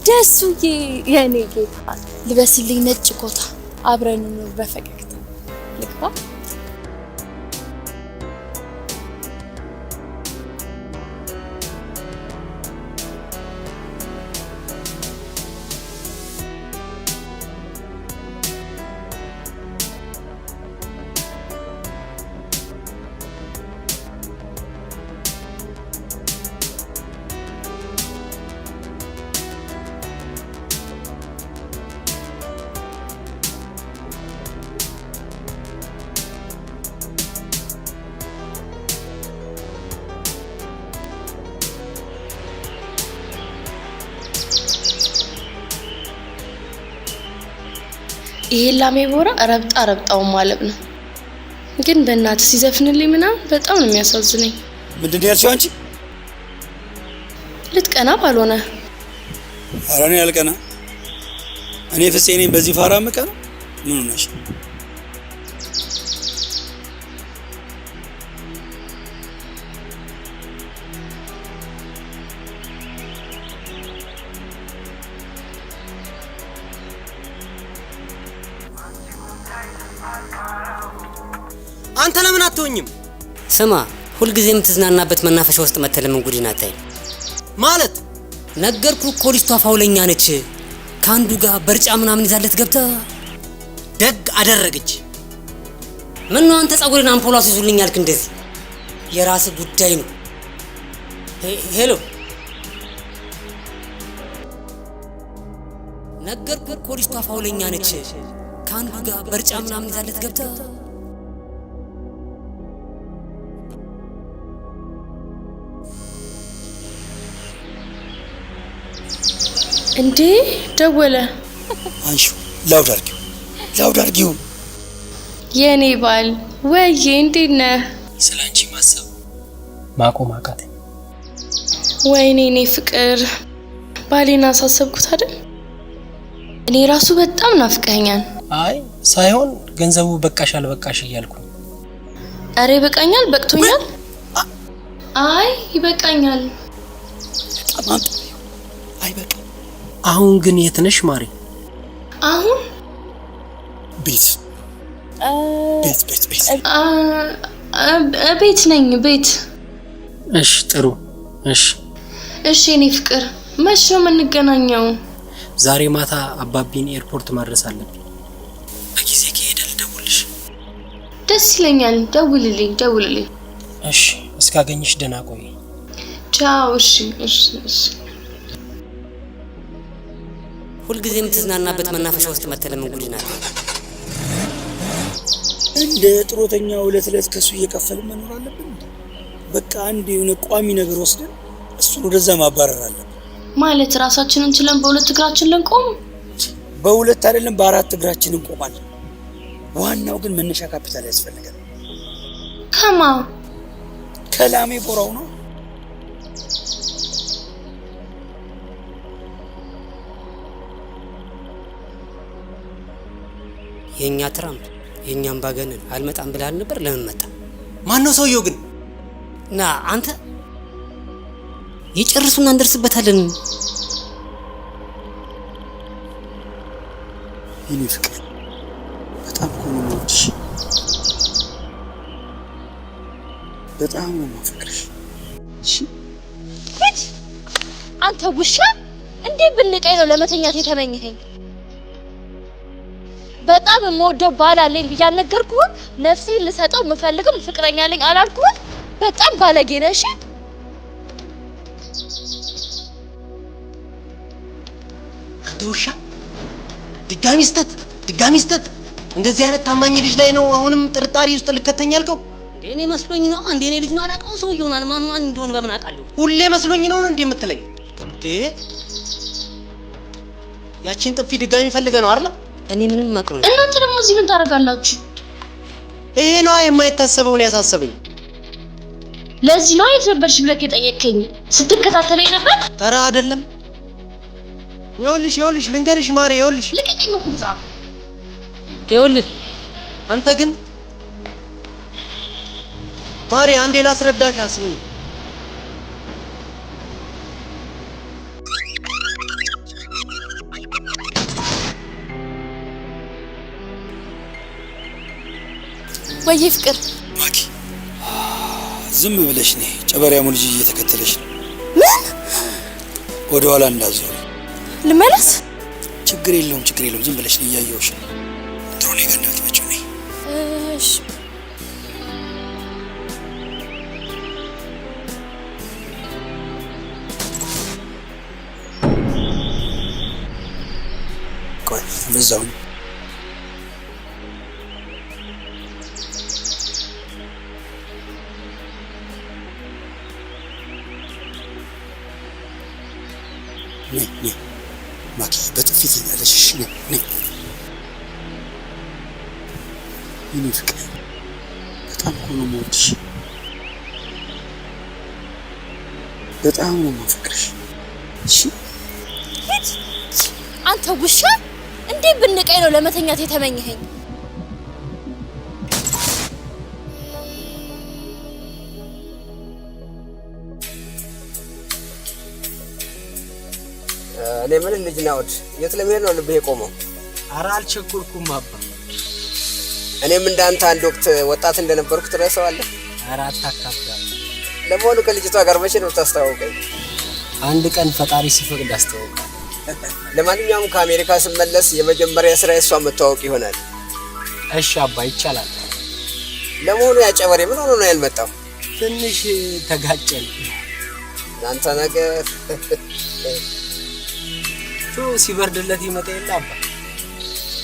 ደሱዬ የኔ ጌታ ልበስልኝ ነጭ ኮታ አብረን ነው በፈገግታ ልግባ ይሄ ላሜ ቦራ ረብጣው ማለት ነው ግን በእናት ሲዘፍንልኝ ምናምን በጣም ነው የሚያሳዝነኝ ምንድነው ያልሽው አንቺ ልትቀና ባልሆነ አራኔ ያልቀና እኔ ፍፄ ነኝ በዚህ ፋራ መቀና ምን ነሽ አንተ ለምን አትወኝም ስማ ሁሉ ጊዜ የምትዝናናበት መናፈሻ ውስጥ መተለም ጉዲና ታይ ማለት ነገርኩ ኮሊስቷ ፋውለኛ ነች ካንዱ ጋር በርጫ ምናምን ይዛለት ገብታ ደግ አደረገች ምን ነው አንተ ጸጉሬን አምፖላስ ይዙልኝ አልክ እንደዚህ የራስ ጉዳይ ነው ሄሎ ነገርኩ ኮሊስቷ ፋውለኛ ነች ካንዱ ጋር በርጫ ምናምን ይዛለት ገብታ እንዴ ደወለ አንሹ ላውድ አርጊው የኔ ባል ወይዬ እንዴት ነህ ስላንቺ ማሰብ ማቆም አቃተኝ ወይኔ እኔ ፍቅር ባሌን አሳሰብኩት አይደል እኔ ራሱ በጣም ናፍቀኛል አይ ሳይሆን ገንዘቡ በቃሽ አልበቃሽ እያልኩ አሬ በቃኛል በቅቶኛል አይ ይበቃኛል ተማም አይ በቃ አሁን ግን የት ነሽ ማሪ አሁን ቤት ነኝ ቤት እሺ ጥሩ እሺ እኔ ፍቅር መቼ ነው የምንገናኘው ዛሬ ማታ አባቢን ኤርፖርት ማድረስ አለብኝ በጊዜ ከሄደ ልደውልሽ ደስ ይለኛል ደውልልኝ እሺ እስካገኝሽ ደህና ቆይ ቻው እሺ ሁሉ ጊዜ የምትዝናናበት መናፈሻ ውስጥ መተለም ጉዲና እንደ ጥሮተኛው ዕለት ከሱ እየከፈልን መኖር አለብን በቃ አንድ የሆነ ቋሚ ነገር ወስደን እሱን ወደዛ ማባረር አለብን ማለት ራሳችንን ችለን በሁለት እግራችን ልንቆም በሁለት አይደለም በአራት እግራችን እንቆማለን ዋናው ግን መነሻ ካፒታል ያስፈልጋል ከላሜ ቦራው ነው የኛ ትራምፕ የኛም ባገነን አልመጣም ብለሃል ነበር ለምን መጣ ማን ነው ሰውየው ግን ና አንተ ይጨርሱና እንደርስበታለን የኔ ፍቅር በጣም ኮንኖች በጣም ነው ማፍቅርሽ እሺ አንተ ውሻ እንዴ ብንቀይ ነው ለመተኛት የተመኘኸኝ በጣም የምወደው ባል አለኝ ብዬ ነገርኩህ ነፍሴን ልሰጠው የምፈልገው ፍቅረኛ አለኝ አላልኩህ በጣም ባለጌ ነሽ ውሻ ድጋሚ ስተት እንደዚህ አይነት ታማኝ ልጅ ላይ ነው አሁንም ጥርጣሪ ውስጥ ልከተኝ ያልከው እኔ መስሎኝ ነው አንዴ እኔ ልጅ ነው አላውቀው ሰው ይሆናል ማን እንደሆነ በምን አውቃለሁ ሁሌ መስሎኝ ነው እንዴ የምትለኝ ያቺን ጥፊ ድጋሚ ፈልገ ነው አይደል እኔ ምንም ማቅሩ እናንተ ደግሞ እዚህ ምን ታረጋላችሁ ይሄ ነው የማይታሰበውን ያሳሰበኝ ለዚህ ነው የተበርሽ ብለክ የጠየቀኝ ስትከታተለኝ ነበር ተራ አይደለም ይኸውልሽ ልንገርሽ ማሬ ይኸውልሽ ልቀቀኝ ነው ኩዛ ይኸውልሽ አንተ ግን ማሬ አንዴ ላስረዳሽ አስሚ ወይ ፍቅር ማኪ ዝም ብለሽ ነይ። ጨበሪያሙ ልጅ እየተከተለሽ ነው። ምን? ወደ ኋላ እንዳዞር። ልመለስ? ችግር የለውም ዝም ብለሽ ነይ። እያየሁሽ ነው። ድሮ ነው ገነት በጭ ነይ። እሺ ቆይ በዛው ነይ ማኪ በጥፊ ትኛለሽ። እሺ ነይ የኔ ፍቅር በጣም ነው የምወድሽ፣ በጣም ነው የማፈቅርሽ። እሺ አንተ ውሻ እንዴ ብንቀይ ነው ለመተኛት የተመኘኸኝ? እኔ ምን ልጅ ናውድ የት ለመሄድ ነው ልብህ የቆመው? ኧረ አልቸኮልኩም አባ። እኔም እንዳንተ አንድ ወቅት ወጣት እንደነበርኩ ትረሳዋለህ? ኧረ አታካብዳ። ለመሆኑ ከልጅቷ ጋር መቼ ነው ታስተዋውቀኝ? አንድ ቀን ፈጣሪ ሲፈቅድ አስተዋውቃለሁ። ለማንኛውም ከአሜሪካ ስመለስ የመጀመሪያ ስራ እሷን መተዋወቅ ይሆናል። እሺ አባ ይቻላል። ለመሆኑ ያጨበሬ ምን ሆኖ ነው ያልመጣው? ትንሽ ተጋጨን። አንተ ነገር ሲበርድለት ይመጣ የለ አባ።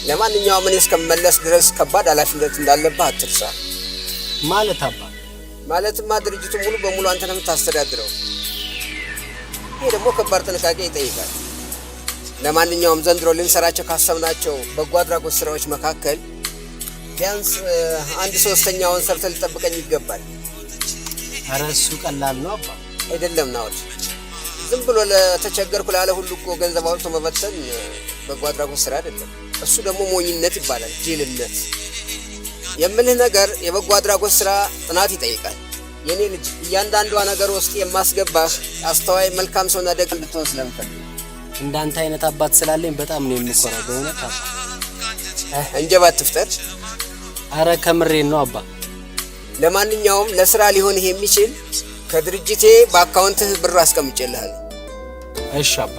ለማንኛውም እኔ እስከምመለስ ድረስ ከባድ ኃላፊነት እንዳለብህ አትርሳ። ማለት አባ? ማለትማ ድርጅቱ ሙሉ በሙሉ አንተ ነው የምታስተዳድረው። ይሄ ደግሞ ከባድ ጥንቃቄ ይጠይቃል። ለማንኛውም ዘንድሮ ልንሰራቸው ካሰብናቸው በጎ አድራጎት ስራዎች መካከል ቢያንስ 1/3ኛውን ሰርተህ ልጠብቀኝ ይገባል። ኧረ እሱ ቀላል ነው አባ። አይደለም ናውድ፣ ዝም ብሎ ለተቸገርኩ ላለ ሁሉ እኮ ገንዘብ አውጥቶ መበተን በጎ አድራጎት ስራ አይደለም። እሱ ደግሞ ሞኝነት ይባላል፣ ጅልነት። የምልህ ነገር የበጎ አድራጎት ስራ ጥናት ይጠይቃል። የኔ ልጅ እያንዳንዷ ነገር ውስጥ የማስገባህ አስተዋይ፣ መልካም ሰውና ደግ እንድትሆን ስለምፈልግ። እንዳንተ አይነት አባት ስላለኝ በጣም ነው የምኮራው በእውነት አባ። እንጀባ አትፍጠር። ኧረ ከምሬን ነው አባ። ለማንኛውም ለስራ ሊሆንህ የሚችል ከድርጅቴ በአካውንትህ ብር አስቀምጬልሃለሁ። እሺ አባ።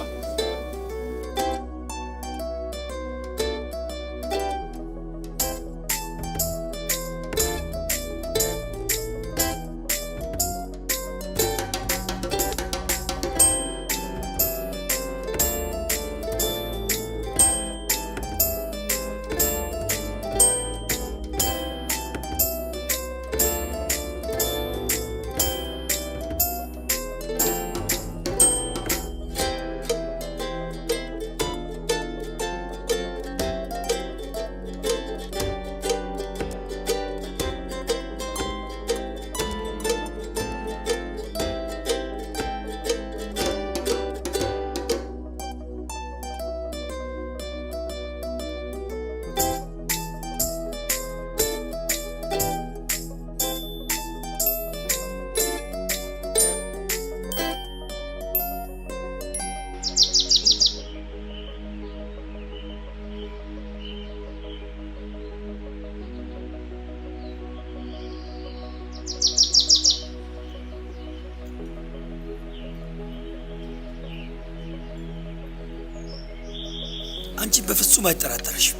አንቺ በፍጹም አይጠራጠርሽም።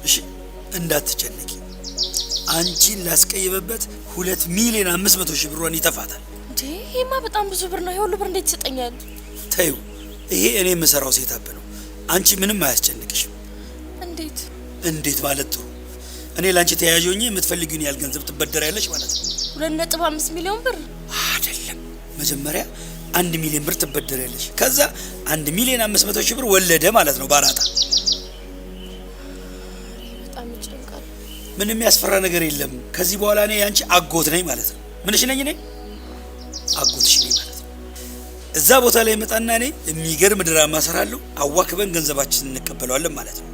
እሺ እንዳትጨነቂ። አንቺን ላስቀየበበት 2,500,000 ብሯን ይተፋታል። እንዴ ይሄማ በጣም ብዙ ብር ነው። ይሄ ሁሉ ብር እንዴት ይሰጠኛል? ተይው፣ ይሄ እኔ የምሰራው ሴታፕ ነው። አንቺ ምንም አያስጨንቅሽም። እንዴት ማለት ጥሩ። እኔ ላንቺ ተያያዥ ሆኜ የምትፈልጊውን ያህል ገንዘብ ትበደሪያለሽ ማለት ነው። 2.5 ሚሊዮን ብር አይደለም። መጀመሪያ 1 ሚሊዮን ብር ትበደሪያለሽ። ከዛ 1,500,000 ብር ወለደ ማለት ነው ባራታ። በጣም ይጨንቃል። ምንም ያስፈራ ነገር የለም። ከዚህ በኋላ እኔ ያንቺ አጎት ነኝ ማለት ነው። ምንሽ ነኝ እኔ? አጎትሽ ነኝ ማለት ነው። እዛ ቦታ ላይ መጣና እኔ የሚገርም ድራማ እሰራለሁ። አዋክበን ገንዘባችንን እንቀበለዋለን ማለት ነው።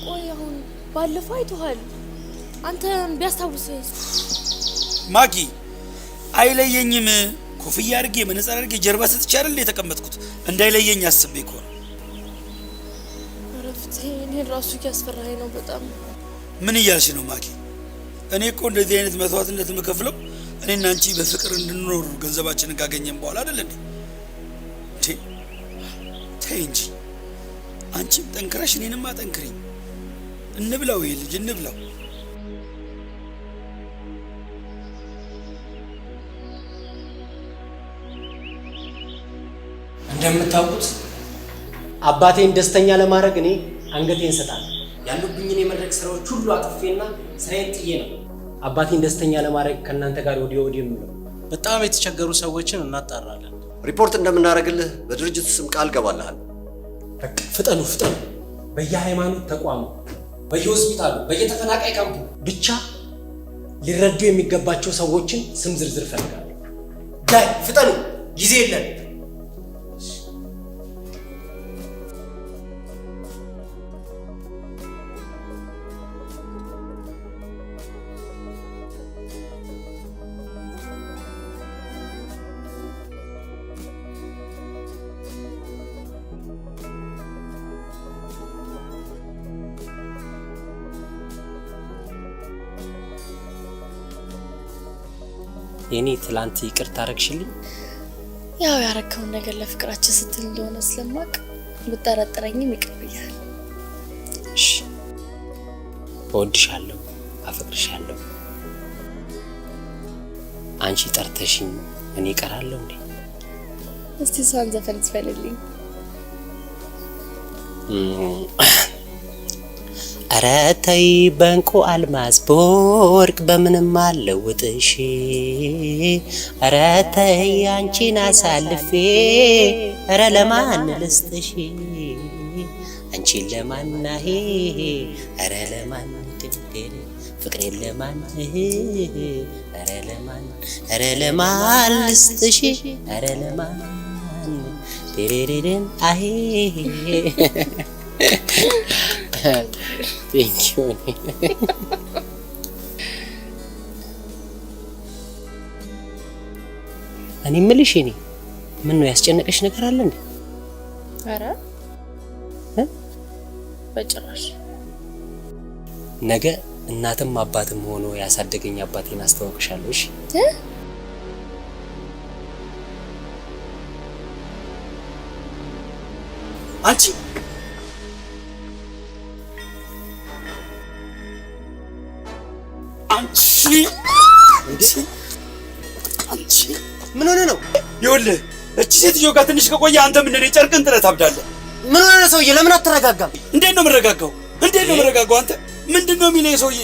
ቆይ አሁን ባለፈው አይተሃል። አንተ ቢያስታውስህ ማጊ አይለየኝም። ኮፍያ አድርጌ መነጽር አድርጌ ጀርባ ሰጥቼ አይደል የተቀመጥኩት? እንዳይለየኝ አስቤ እኮ ነው። አረፍቴ እኔ ራሱ እያስፈራኸኝ ነው በጣም። ምን እያልሽ ነው ማጊ? እኔ እኮ እንደዚህ አይነት መስዋዕትነት የምከፍለው እኔና አንቺ በፍቅር እንድንኖር ገንዘባችንን ካገኘን በኋላ አይደል እንዴ? ተይ እንጂ አንቺም ጠንክረሽ እኔንም አጠንክሪኝ። እንብላው፣ ይሄ ልጅ እንብላው። እንደምታውቁት አባቴን ደስተኛ ለማድረግ እኔ አንገቴን እሰጣለሁ። ያሉብኝን የመድረክ ስራዎች ሁሉ አጥፌና ስራዬን ጥዬ ነው አባቴን ደስተኛ ለማድረግ ከእናንተ ጋር ወዲህ የምለው። በጣም የተቸገሩ ሰዎችን እናጣራለን። ሪፖርት እንደምናደርግልህ በድርጅቱ ስም ቃል ገባልሃል። በቃ ፍጠኑ። በየሃይማኖት ተቋሙ፣ በየሆስፒታሉ፣ በየተፈናቃይ ካምፑ ብቻ ሊረዱ የሚገባቸው ሰዎችን ስም ዝርዝር ፈልጋለሁ። ዳይ ፍጠኑ፣ ጊዜ የለን። የኔ ትላንት ይቅርታ አረግሽልኝ? ያው ያረከውን ነገር ለፍቅራችን ስትል እንደሆነ ስለማቅ ብጠረጥረኝም ይቅር ብያለሁ። እሺ፣ እወድሻለሁ፣ አፈቅርሻለሁ። አንቺ ጠርተሽኝ እኔ እቀራለሁ እንዴ? እስቲ እሷን ዘፈን ትፈልልኝ። ኧረ ተይ በእንቁ አልማዝ በወርቅ በምንም አለውጥሽ። ኧረ ተይ አንቺን አሳልፌ ኧረ ለማን ልስጥሽ? አንቺን ለማናሄ ኧረ ለማን ድንግል ፍቅሬን ለማን ኧረ ለማን ልስጥሽ? ኧረ ለማን ዴሬሬን አሄ Thank you. እኔ የምልሽ እኔ ምን ነው ያስጨነቀሽ ነገር አለ እንዴ? ኧረ በጭራሽ። ነገ እናትም አባትም ሆኖ ያሳደገኝ አባቴን አስተዋውቅሻለሁ። እሺ? አንቺ ምን ሆነ ነው? ይኸውልህ እቺ ሴትዮ ጋር ትንሽ ከቆየ አንተ ምንድን ነው ጨርቅን ጥለህ ታብዳለህ። ምን ሆነ ሰውዬ? ለምን አትረጋጋም? እንዴት ነው የምረጋጋው? አንተ ምንድን ነው የሚለኝ ሰውዬ?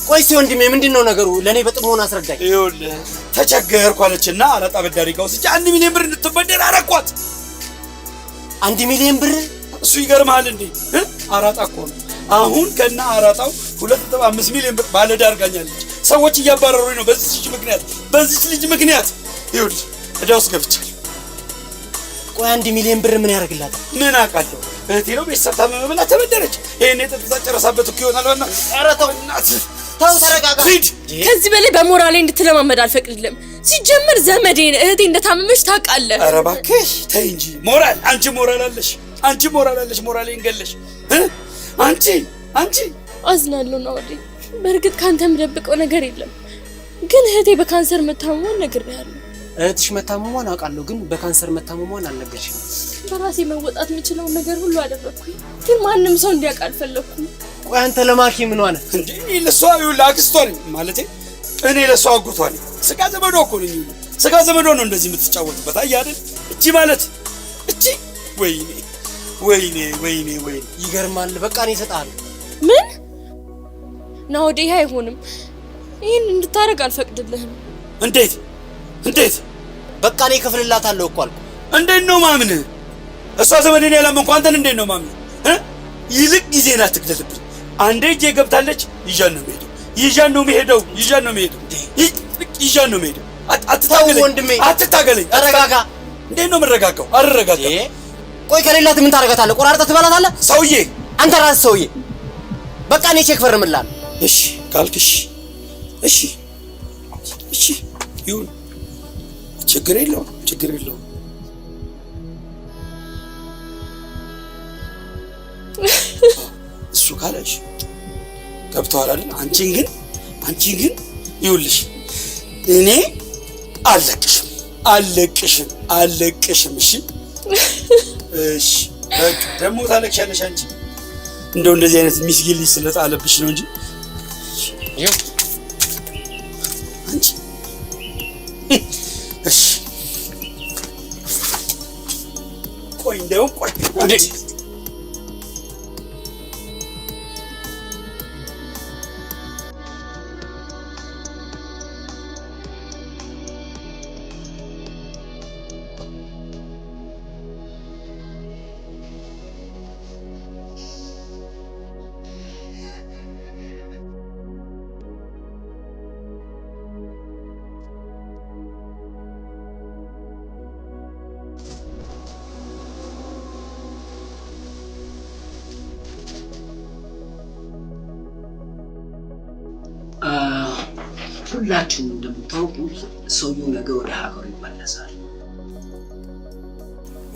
ቆይ እስኪ ወንድሜ ምንድን ነው ነገሩ? ለእኔ በጥሞና አስረዳኝ። ይኸውልህ ተቸገርኩ አለችና አራጣ በዳሪ ጋር ወስጄ 1 ሚሊዮን ብር እንድትበደር አረኳት። 1 ሚሊዮን ብር? እሱ ይገርምሃል እንዴ? አራጣ እኮ ነው። አሁን ከና አራጣው 2.5 ሚሊዮን ብር ባለዕዳ አድርጋኛለች። ሰዎች እያባረሩኝ ነው በዚህ ልጅ ምክንያት። ይኸውልህ ዕዳ ውስጥ ገብቻለሁ። ቆይ 1 ሚሊዮን ብር ምን ያደርግላታል? ምን አውቃለሁ። እህቴ ነው ቤተሰብ ታመመ ብላ ተበደረች። ይሄን የጠጥታ ጨረሳበት እኮ ይሆናል። ዋና ኧረ ተው እናትህ ተው፣ ተረጋጋ። ከዚህ በላይ በሞራሌ እንድትለማመድ አልፈቅድልም። ሲጀምር ዘመዴን እህቴ እንደታመመች ታውቃለህ። ኧረ እባክሽ ተይ እንጂ። አንቺ ሞራል አለሽ። ሞራሌን ገለሽ። አንቺ አዝናለሁ ነው ወዴ። በእርግጥ ካንተ የምደብቀው ነገር የለም፣ ግን እህቴ በካንሰር መታመሟን ነግሬሃለሁ። እህትሽ መታመሟን አውቃለሁ፣ ግን በካንሰር መታመሟን አልነገርሽኝም። በራሴ መወጣት የምችለውን ነገር ሁሉ አደረኩኝ፣ ግን ማንም ሰው እንዲያውቅ አልፈለኩም። ቆይ አንተ ለማኪ ምን ሆነ እንዴ? ለሷ ይኸውልህ አክስቷ ነኝ ማለቴ እኔ ለሷ አጎቷ ነኝ። ስጋ ዘመዷ እኮ ነኝ። ስጋ ዘመዷ ነው እንደዚህ የምትጫወትበት። አየህ አይደል? እቺ ወይኔ ይገርማል። በቃ እኔ እሰጥሃለሁ። ምን ነው ወዴ? ይሄ አይሆንም። ይሄን እንድታረግ አልፈቅድልህም። እንዴት? በቃ እኔ እከፍልላታለሁ እኮ አልኩ። እንዴት ነው ማምንህ? እሷ ዘመዴን ያላመንኩ አንተን እንዴት ነው ማምንህ? ይልቅ ጊዜን አትግደልብኝ። አንዴ እጄ ገብታለች። ይዣን ነው የምሄደው። አትታገለኝ። ተረጋጋ። እንዴት ነው የምረጋጋው? አልረጋጋም። ቆይ ከሌላት ምን ታረጋታለህ? ቆራርጠህ ትበላታለህ? ሰውዬ አንተ ራስህ ሰውዬ። በቃ እኔ ቼክ ፈርምልሃለሁ። እሺ ካልክሽ እሺ ይሁን። ችግር የለውም። እሱ ካለሽ ገብቶሃል አይደል? አንቺን ግን ይኸውልሽ እኔ አለቅሽም። እሺ በቃ ደግሞ ታለቅሻለሽ አንቺ። እንደው እንደዚህ አይነት ሚስጊል ስለጣለብሽ ነው እንጂ አንቺ እሺ ቆይ ሁላችሁም እንደምታውቁት ሰውየው ነገ ወደ ሀገሩ ይመለሳል።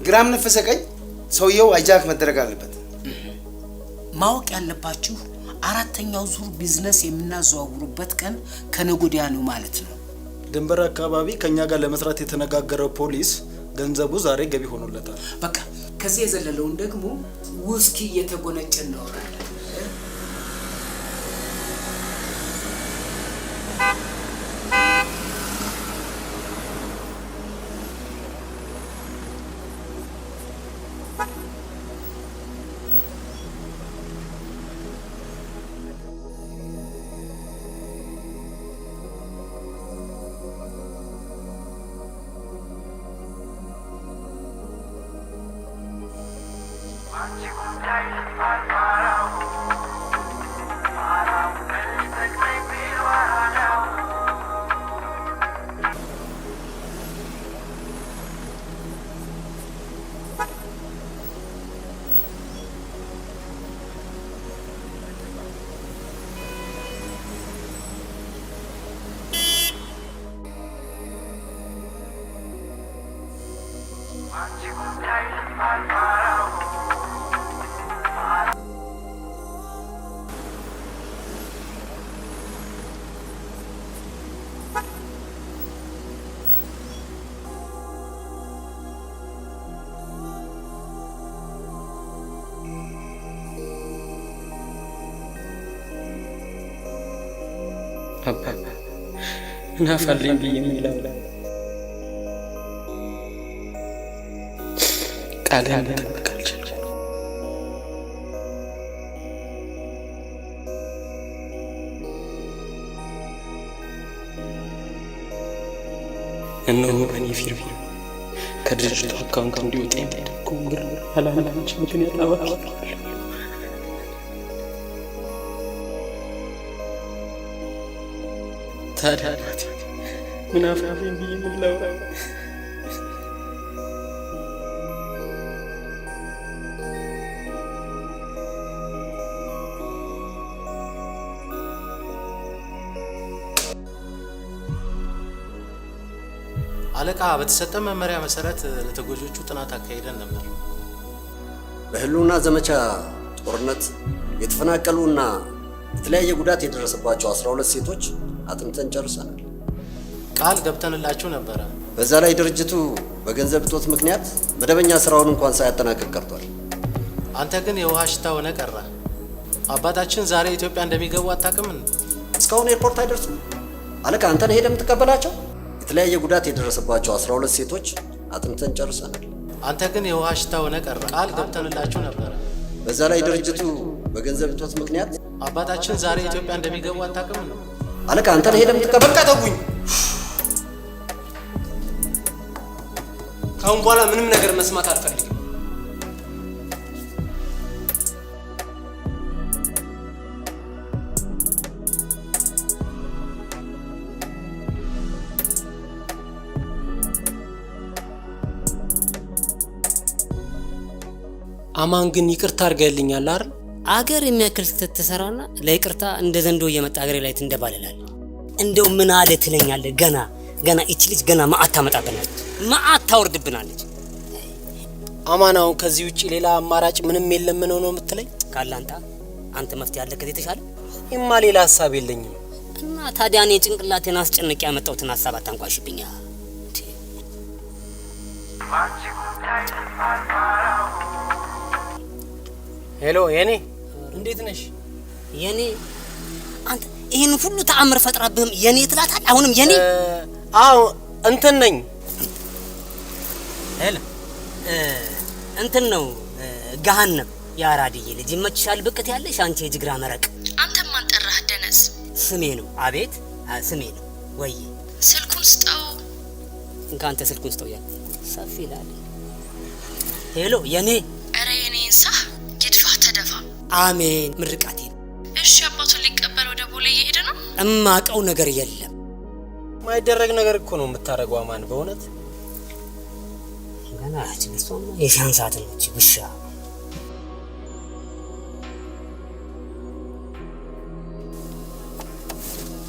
ግራም ነፈሰ ቀኝ ሰውየው አይጃክ መደረግ አለበት። ማወቅ ያለባችሁ አራተኛው ዙር ቢዝነስ የምናዘዋውሩበት ቀን ከነገ ወዲያ ነው ማለት ነው። ድንበር አካባቢ ከኛ ጋር ለመስራት የተነጋገረው ፖሊስ ገንዘቡ ዛሬ ገቢ ሆኖለታል። በቃ ከዚህ የዘለለውን ደግሞ ውስኪ እየተጎነጨን ነው። አባባ እናፋልኝ ብዬ የምለው ቃል መጠበቅ አልቻልኩም። እነሆ በእኔ ፊርማ ከድርጅቱ አካውንት እንዲወጣ የሚያደርገው ብር አላማች ምክንያት አባባለሁ። ታዲያ ምን አፋልኝ ብዬ የምለው አለቃ በተሰጠ መመሪያ መሰረት ለተጎጆቹ ጥናት አካሂደን ነበር። በህልውና ዘመቻ ጦርነት የተፈናቀሉና የተለያየ ጉዳት የደረሰባቸው 12 ሴቶች አጥንተን ጨርሰናል። ቃል ገብተንላችሁ ነበረ። በዛ ላይ ድርጅቱ በገንዘብ እጦት ምክንያት መደበኛ ስራውን እንኳን ሳያጠናቅቅ ቀርቷል። አንተ ግን የውሃ ሽታ ሆነ ቀረ። አባታችን ዛሬ ኢትዮጵያ እንደሚገቡ አታውቅም? እስካሁን ኤርፖርት አይደርሱም። አለቃ አንተ ነህ ሄደህ የምትቀበላቸው? የተለያየ ጉዳት የደረሰባቸው 12 ሴቶች አጥንተን ጨርሰናል። አንተ ግን የውሃ ሽታ ሆነ ቀረ። ቃል ገብተንላችሁ ነበረ። በዛ ላይ ድርጅቱ በገንዘብ እጦት ምክንያት አባታችን ዛሬ ኢትዮጵያ እንደሚገቡ አታውቅም? አለቃ አንተ ነህ ሄደህ የምትቀበል? ተውኝ። ካሁን በኋላ ምንም ነገር መስማት አልፈልግም። አማን ግን ይቅርታ አድርገልኛል አይደል? አገር የሚያክል ስህተት ትሰራና ለይቅርታ እንደ ዘንዶ እየመጣ አገሬ ላይ ትንደባለላል። እንደው ምን አለ ትለኛለህ? ገና እቺ ልጅ ገና መዓት ታመጣብናለች፣ መዓት ታወርድብናለች። አማናው ከዚህ ውጪ ሌላ አማራጭ ምንም የለም ነው የምትለኝ? ካላንታ አንተ መፍትሄ አለ ከዚህ ተሻለ? እማ ሌላ ሐሳብ የለኝም። እና ታዲያ እኔ ጭንቅላቴን አስጨንቄ ያመጣሁትን ሐሳብ አታንቋሽብኛ። ሄሎ የኔ እንዴት ነሽ? የኔ አንተ ይሄን ሁሉ ተአምር ፈጥራብህም የኔ ትላታለህ? አሁንም የኔ አዎ እንትን ነኝ። ሄሎ እንትን ነው ገሃነም ያራድዬ ልጅ ይመችሻል ብቅት ያለሽ አንቺ የጅግራ መረቅ። አንተ ማን ጠራህ ደነስ? ስሜ ነው። አቤት ስሜ ነው ወይ? ስልኩን ስጠው። እንካንተ ስልኩን ስጠው ያ ሰፊ ይላል። ሄሎ የኔ አረ የኔ እንሳ ይድፋ ተደፋ። አሜን ምርቃቴ። እሺ አባቱን ሊቀበል ወደ ቦሌ እየሄደ ነው። እማቀው ነገር የለም። ማይደረግ ነገር እኮ ነው የምታረገው አማን በእውነት ገና አጭልሶም የሻንሳት ነው እቺ ብሻ።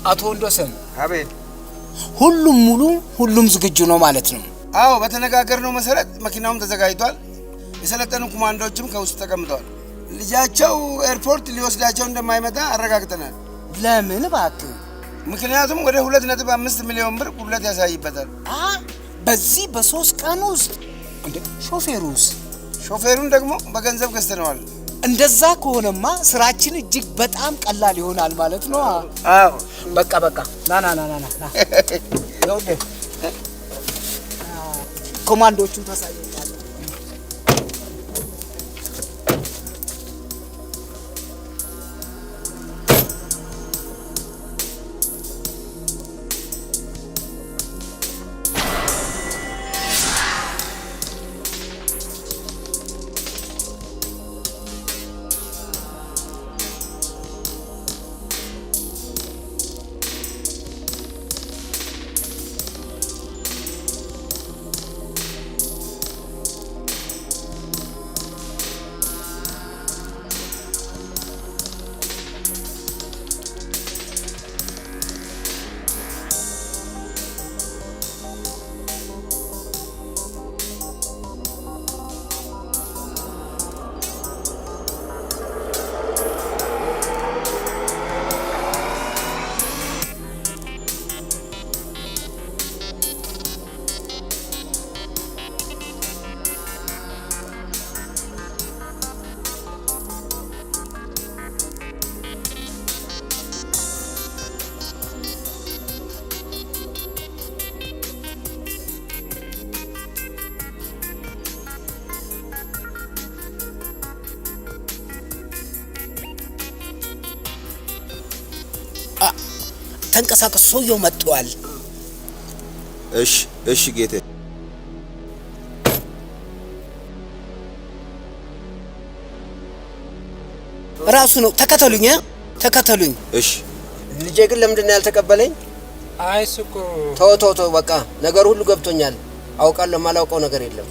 አቶ ወንዶሰን አቤት። ሁሉም ሙሉ ሁሉም ዝግጁ ነው ማለት ነው? አዎ በተነጋገርነው መሰረት መኪናውም ተዘጋጅቷል። የሰለጠኑ ኮማንዶዎችም ከውስጥ ተቀምጠዋል። ልጃቸው ኤርፖርት ሊወስዳቸው እንደማይመጣ አረጋግጠናል። ለምን እባክህ? ምክንያቱም ወደ 2.5 ሚሊዮን ብር ጉድለት ያሳይበታል። በዚህ በ3 ቀን ውስጥ እንዴ? ሾፌሩስ? ሾፌሩን ደግሞ በገንዘብ ገዝተነዋል። እንደዛ ከሆነማ ስራችን እጅግ በጣም ቀላል ይሆናል ማለት ነው። አዎ በቃ ና ይኸውልህ ኮማንዶቹን ታሳየኛለህ። ተንቀሳቀስ፣ ሰውየው መጥቷል። እሺ ጌቴ። ራሱ ነው። ተከተሉኝ። እሺ። ልጄ ግን ለምንድን ነው ያልተቀበለኝ? አይስኮ ተው በቃ ነገር ሁሉ ገብቶኛል። አውቃለሁ፣ ማላውቀው ነገር የለም።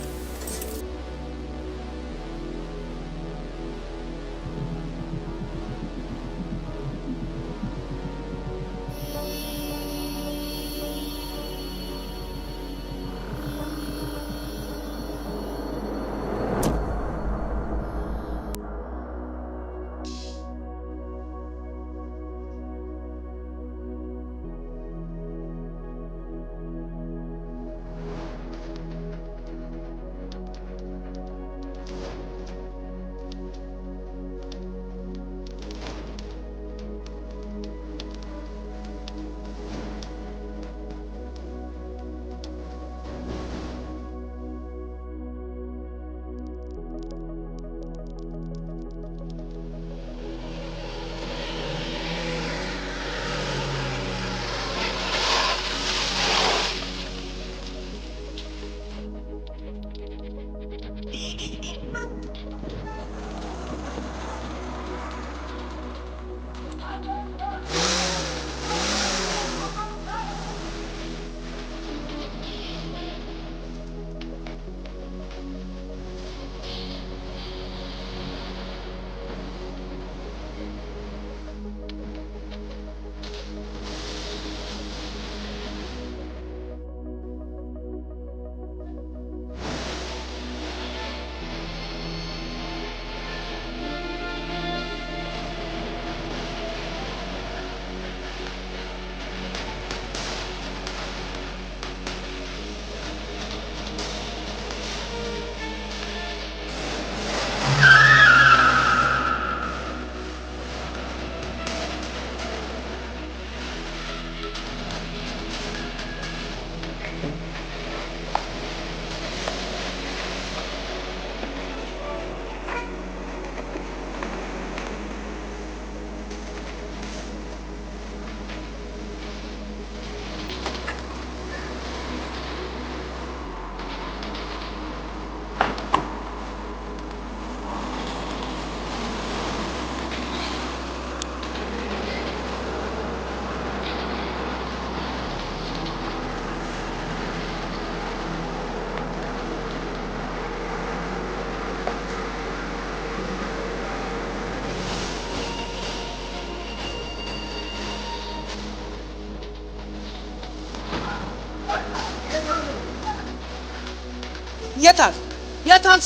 የታል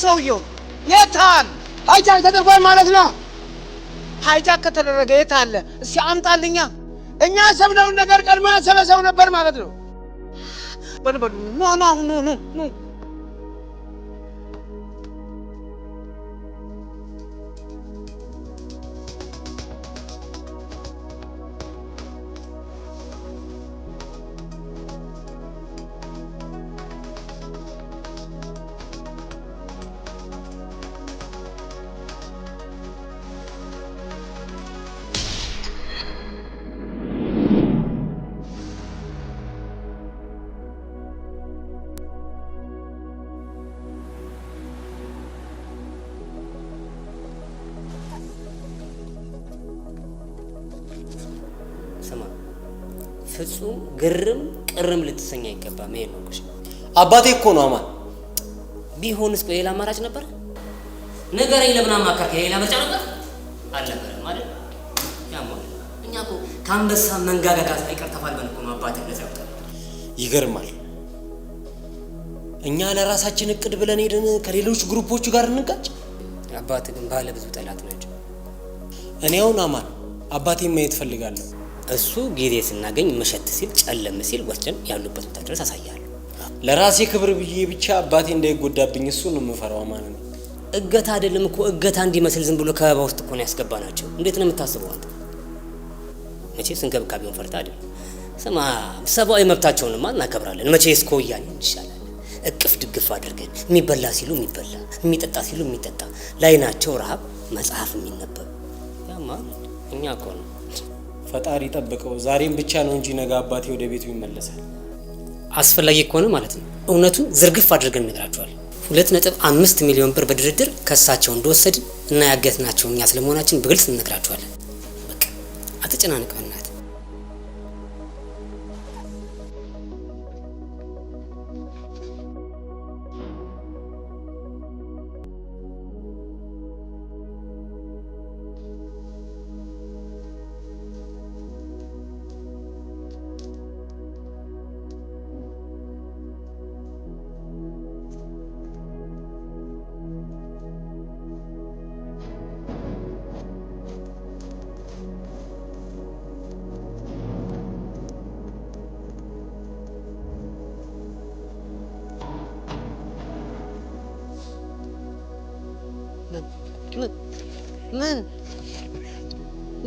ሰውየው? የታል? ሃይጃክ ተደርጓል ማለት ነው። ሃይጃክ ከተደረገ የታለ? እስኪ አምጣልኛ። እኛ ያሰብነውን ነገር ቀድሞ ያሰበ ሰው ነበር ማለት ነው። በሉ ኑ። ስማ ፍጹም ግርም ቅርም ልትሰኛ አይገባም። ይሄን ነው እሺ። አባቴ እኮ ነው አማን። ቢሆንስ ቆይ ሌላ አማራጭ ነበር? ነገረኝ። ለምን አማካርከ? ሌላ ምርጫ ነበር አልነበረም ማለት ያማ እኛ እኮ ከአንበሳ መንጋጋ ጋር ሳይቀር ተፋልመን እኮ ነው አባቴ እንደዛ ያወጣል። ይገርማል። እኛ ለራሳችን እቅድ ብለን ሄደን ከሌሎች ግሩፖቹ ጋር እንጋጭ። አባቴ ግን ባለ ብዙ ጠላት ናቸው። እኔ አሁን አማን አባቴን ማየት ፈልጋለሁ። እሱ ጊዜ ስናገኝ መሸት ሲል ጨለም ሲል ወስደን ያሉበት ቦታ ድረስ አሳያለሁ። ለራሴ ክብር ብዬ ብቻ አባቴ እንዳይጎዳብኝ እሱ ነው የምፈራው አማን ነው። እገታ አይደለም እኮ እገታ እንዲመስል ዝም ብሎ ከበባ ውስጥ እኮ ነው ያስገባናቸው። እንዴት ነው የምታስበው አንተ? መቼስ እንክብካቤውን ፈርታ አይደለም። ስማ ሰብአዊ መብታቸውንማ እናከብራለን። መቼስ እኮ ወያኔ ይሻላል። እቅፍ ድግፍ አድርገን የሚበላ ሲሉ የሚበላ የሚጠጣ ሲሉ የሚጠጣ ላይናቸው ረሃብ መጽሐፍ የሚነበብ ያማ እኛ እኮ ነው። ፈጣሪ ጠብቀው። ዛሬም ብቻ ነው እንጂ ነገ አባቴ ወደ ቤቱ ይመለሳል። አስፈላጊ ከሆነ ማለት ነው እውነቱን ዝርግፍ አድርገን እንነግራቸዋለን። 2.5 ሚሊዮን ብር በድርድር ከሳቸው እንደወሰድን እና ያገትናቸው እኛ ስለመሆናችን በግልጽ እንነግራቸዋለን። በቃ አትጨናነቅ በእናትህ።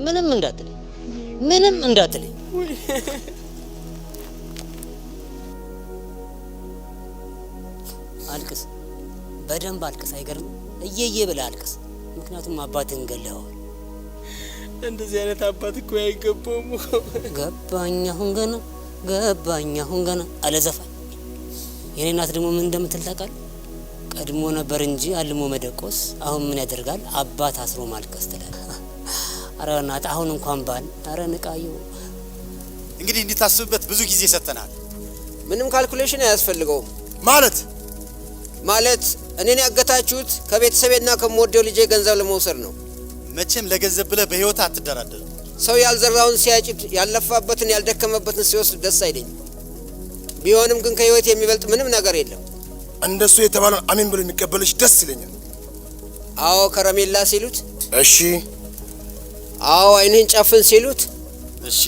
ምንም እንዳትለኝ ምንም እንዳትለኝ። አልቅስ፣ በደንብ አልቅስ። አይገርም? እየየ ብለህ አልቅስ። ምክንያቱም አባትህን ገለኸዋል። እንደዚህ አይነት አባት እኮ አይገባውም። ገባኝ አሁን ገና አለ ዘፋኝ። የኔ እናት ደግሞ ምን እንደምትል ታውቃለህ? ቀድሞ ነበር እንጂ አልሞ መደቆስ አሁን ምን ያደርጋል አባት አስሮ ማልቀስ ትላለህ። አረ እናት አሁን እንኳን ባል አረ ንቃየው። እንግዲህ እንድታስብበት ብዙ ጊዜ ሰጥተናል። ምንም ካልኩሌሽን አያስፈልገውም። ማለት እኔን ያገታችሁት ከቤተሰቤና ከምወደው ልጄ ገንዘብ ለመውሰድ ነው። መቼም ለገንዘብ ብለህ በህይወት አትደራደርም። ሰው ያልዘራውን ሲያጭድ ያልለፋበትን ያልደከመበትን ሲወስድ ደስ አይለኝም። ቢሆንም ግን ከህይወት የሚበልጥ ምንም ነገር የለም። እንደሱ የተባለውን አሜን ብሎ የሚቀበልሽ ደስ ይለኛል። አዎ ከረሜላ ሲሉት እሺ፣ አዎ አይንህን ጨፍን ሲሉት እሺ።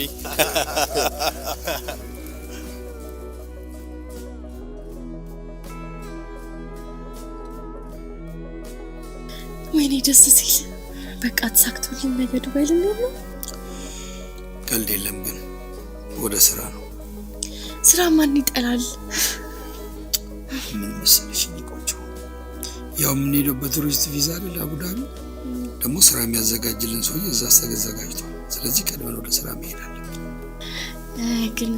ወይኔ ደስ ሲል በቃ ተሳክቶልኝ ነገ ዱባይ ልንሄድ ነው። ቀልድ የለም ግን ወደ ስራ ነው። ስራ ማን ይጠላል? ምን መሰለሽ ቆንጆ፣ ያው የምንሄደው በቱሪስት ቪዛ አይደል አቡዳቢ። ደግሞ ስራ የሚያዘጋጅልን ሰውዬ እዛ ተዘጋጅቷል። ስለዚህ ቀድመን ወደ ስራ መሄድ አለብን። ግን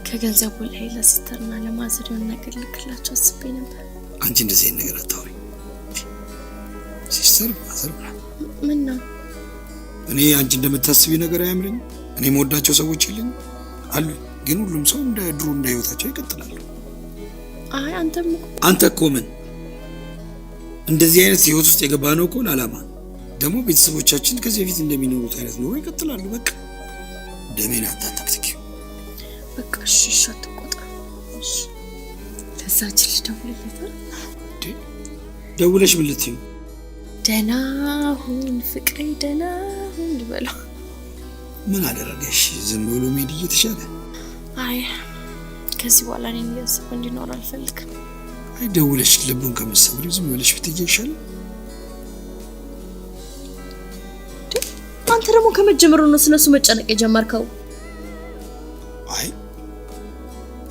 ከገንዘቡ ላይ ለሲስተርና ለማዘር የሆነ ነገር ልክላቸው አስቤ ነበር። አንቺ እንደዚህ አይነት ነገር አታውሪ። ሲስተር ማዘር ምን ነው? እኔ አንቺ እንደምታስቢ ነገር አያምረኝም። እኔ የምወዳቸው ሰዎች የለኝም አሉ፣ ግን ሁሉም ሰው እንደ ድሮ እንደ ህይወታቸው ይቀጥላሉ። አይ አንተ እኮ ምን እንደዚህ አይነት ህይወት ውስጥ የገባ ነው እኮ ለዓላማ። ደግሞ ቤተሰቦቻችን ከዚህ በፊት እንደሚኖሩት አይነት ኑሮ ይቀጥላሉ። በቃ ደሜን አታታክትኪ። በቃ እሺ አትቆጣ። እሺ ለዛች ልጅ ደውልለት። ደውለሽ ምን ልትይው? ደህና ሁን ፍቅሬ፣ ደህና ሁን ልበለው። ምን አደረገሽ? ዝም ብሎ መሄድ እየተሻለ? አይ ከዚህ በኋላ እኔን እያሰበ እንዲኖር አልፈልግም። አይ ደውለሽ ልቡን ከምትሰብሪው ዝም ብለሽ ብትሄጂ ይሻላል። አንተ ደግሞ ከመጀመሩ ነው ስለሱ መጨነቅ የጀመርከው? አይ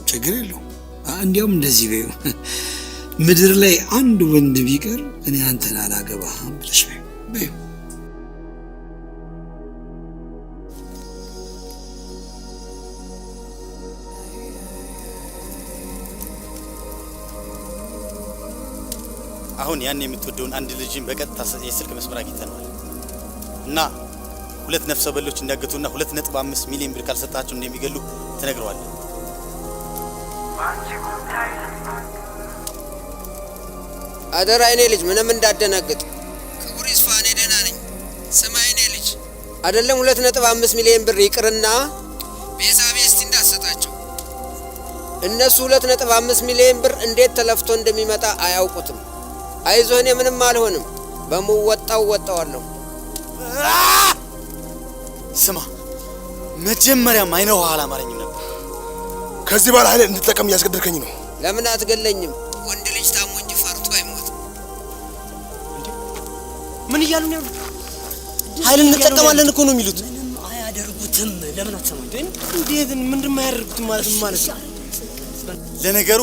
ችግር የለውም። እንዲያውም እንደዚህ በይው፣ ምድር ላይ አንድ ወንድ ቢቀር እኔ አንተን አላገባህም ብለሽ በይው። አሁን ያን የምትወደውን አንድ ልጅን በቀጥታ የስልክ መስመር አግኝተናል እና 2 ነፍሰ በሎች እንዳገቱና 2.5 ሚሊዮን ብር ካልሰጣቸው እንደሚገሉ ተነግረዋል። አደራ እኔ ልጅ ምንም እንዳደናግጥ። ክቡር ይስፋ እኔ ደህና ነኝ። ሰማይ እኔ ልጅ አይደለም 2.5 ሚሊዮን ብር ይቅርና ቤሳቤስቲ እንዳሰጣቸው። እነሱ 2.5 ሚሊዮን ብር እንዴት ተለፍቶ እንደሚመጣ አያውቁትም። አይዞህ እኔ ምንም አልሆንም። በመወጣው ወጣዋለሁ። ስማ መጀመሪያም አይነው አላማረኝም ነበር። ከዚህ በኋላ ኃይል እንድትጠቀም እያስገደድከኝ ነው። ለምን አትገለኝም? ወንድ ልጅ ታሞ እንጂ ፈርቶ አይሞትም። ምን እያሉ ነው ያሉት? ኃይል እንጠቀማለን እኮ ነው የሚሉት። ምንም አያደርጉትም። ለምን አትሰማኝ? እንዴት ምንድን ማያደርጉት ማለት ነው? ለነገሩ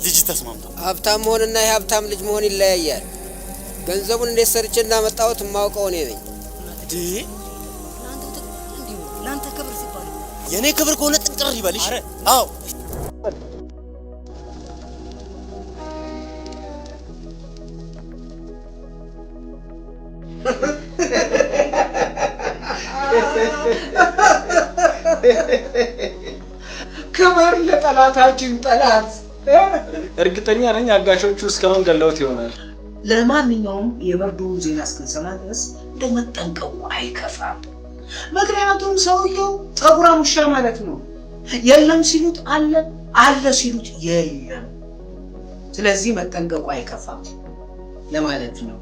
ልጅ ተስማምቷል። ሀብታም መሆንና የሀብታም ልጅ መሆን ይለያያል። ገንዘቡን እንዴት ሰርቼ እንዳመጣሁት የማውቀው እኔ ነኝ። ለአንተ ክብር ሲባል የኔ ክብር ከሆነ ጥንቅር ይበልሽ። አዎ ክብር ለጠላታችን ጠላት። እርግጠኛ ነኝ አጋሾቹ እስካሁን ገለውት ይሆናል። ለማንኛውም የበርዱ ዜና እስክንሰማ ድረስ እንደመጠንቀቁ አይከፋም። ምክንያቱም ሰውየው ጠጉራም ውሻ ማለት ነው። የለም ሲሉት አለ፣ አለ ሲሉት የለም። ስለዚህ መጠንቀቁ አይከፋም ለማለት ነው።